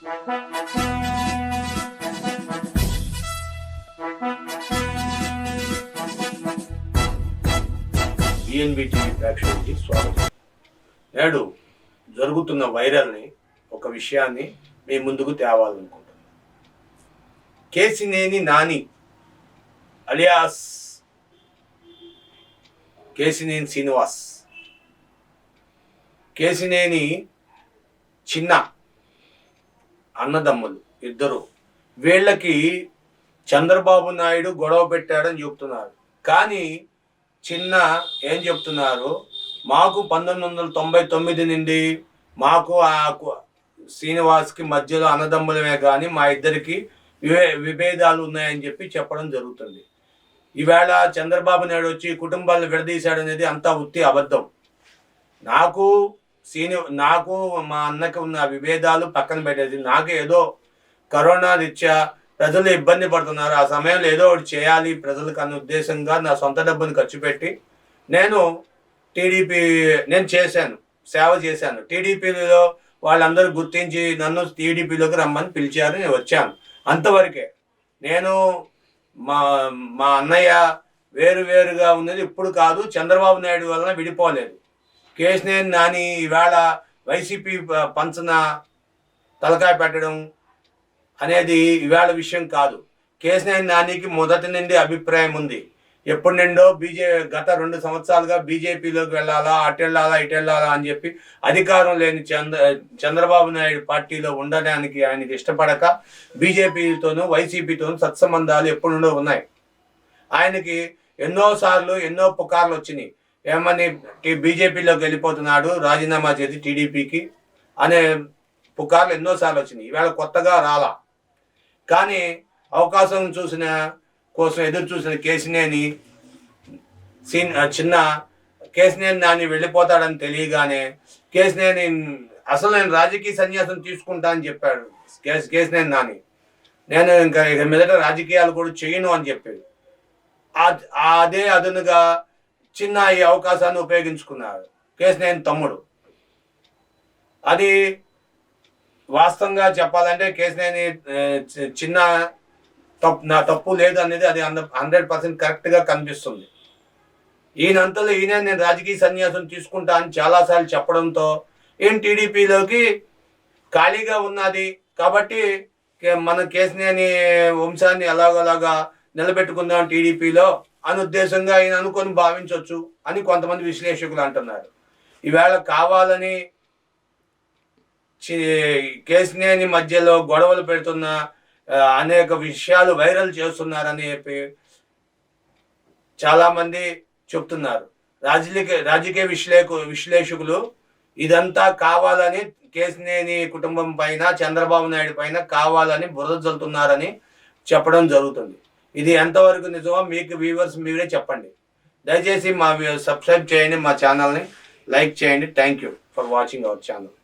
TV ప్రేక్షకులకి స్వాగతం. నేడు జరుగుతున్న వైరల్ని ఒక విషయాన్ని మీ ముందుకు తేవాలనుకుంటున్నాను. కేశినేని నాని అలియాస్ కేశినేని శ్రీనివాస్, కేశినేని చిన్న అన్నదమ్ములు ఇద్దరు. వీళ్ళకి చంద్రబాబు నాయుడు గొడవ పెట్టాడని చెప్తున్నారు. కానీ చిన్న ఏం చెప్తున్నారు, మాకు 1999 నుండి మాకు శ్రీనివాస్కి మధ్యలో అన్నదమ్ములమే కానీ మా ఇద్దరికి విభేదాలు ఉన్నాయని చెప్పడం జరుగుతుంది. ఈవేళ చంద్రబాబు నాయుడు వచ్చి కుటుంబాలను విడదీశాడనేది అంతా ఉత్తి అబద్ధం. నాకు మా అన్నకి ఉన్న విభేదాలు పక్కన పెట్టేది. నాకు ఏదో కరోనా రీత్యా ప్రజలు ఇబ్బంది పడుతున్నారు, ఆ సమయంలో ఏదో ఒకటి చేయాలి ప్రజలకు అన్న ఉద్దేశంగా నా సొంత డబ్బుని ఖర్చు పెట్టి నేను సేవ చేశాను. టీడీపీలో వాళ్ళందరూ గుర్తించి నన్ను టీడీపీలోకి రమ్మని పిలిచారు, నేను వచ్చాను. అంతవరకే. నేను మా అన్నయ్య వేరుగా ఉన్నది ఇప్పుడు కాదు, చంద్రబాబు నాయుడు వలన విడిపోలేదు. కేశినేని నాని ఈవేళ వైసీపీ పంచన తలకాయ పెట్టడం అనేది ఈవేళ విషయం కాదు. కేశినేని నానికి మొదటి నుండి అభిప్రాయం ఉంది. ఎప్పటి నుండో గత 2 సంవత్సరాలుగా బీజేపీలోకి వెళ్ళాలా, అటు వెళ్ళాలా అని చెప్పి అధికారం లేని చంద్రబాబు నాయుడు పార్టీలో ఉండడానికి ఆయనకి ఇష్టపడక బీజేపీతోనూ వైసీపీతోనూ సత్సంబంధాలు ఎప్పటి నుండో ఉన్నాయి. ఆయనకి ఎన్నో పుకార్లు వచ్చినాయి. ఏమని బీజేపీలోకి వెళ్ళిపోతున్నాడు, రాజీనామా చేసి టీడీపీకి అనే పుకార్లు ఎన్నోసార్లు వచ్చినాయి. ఈవేళ కొత్తగా రాలా. కానీ అవకాశం కోసం ఎదురు చూసిన కేశినేని నాని వెళ్ళిపోతాడని తెలియగానే అసలు నేను రాజకీయ సన్యాసం తీసుకుంటా అని చెప్పాడు కేశినేని నాని. నేను ఇంకా మీదట రాజకీయాలు కూడా చేయను అని చెప్పాడు. అదే అదనుగా చిన్న ఈ అవకాశాన్ని ఉపయోగించుకున్నాడు కేశినేని తమ్ముడు. అది వాస్తవంగా చెప్పాలంటే కేశినేని చిన్న నా తప్పు లేదు అనేది అది 100% కరెక్ట్గా కనిపిస్తుంది. ఈయనంతలో నేను రాజకీయ సన్యాసం తీసుకుంటా అని చాలాసార్లు చెప్పడంతో టీడీపీలోకి ఖాళీగా ఉన్నది కాబట్టి మన కేశినేని వంశాన్ని అలాగలాగా నిలబెట్టుకుందాం టీడీపీలో అని ఉద్దేశంగా ఆయన అనుకొని భావించవచ్చు అని కొంతమంది విశ్లేషకులు అంటున్నారు. ఈవేళ కావాలని కేశినేని మధ్యలో గొడవలు పెడుతున్న అనేక విషయాలు వైరల్ చేస్తున్నారని చెప్పి చాలామంది చెప్తున్నారు. రాజకీయ విశ్లేషకులు ఇదంతా కావాలని కేశినేని కుటుంబం పైన, చంద్రబాబు నాయుడు పైన కావాలని బురద జల్లుతున్నారని చెప్పడం జరుగుతుంది. ఇది ఎంతవరకు నిజమో మీకు వ్యూవర్స్ మీరే చెప్పండి. దయచేసి సబ్స్క్రైబ్ చేయండి, మా ఛానల్ని లైక్ చేయండి. Thank you for watching our channel.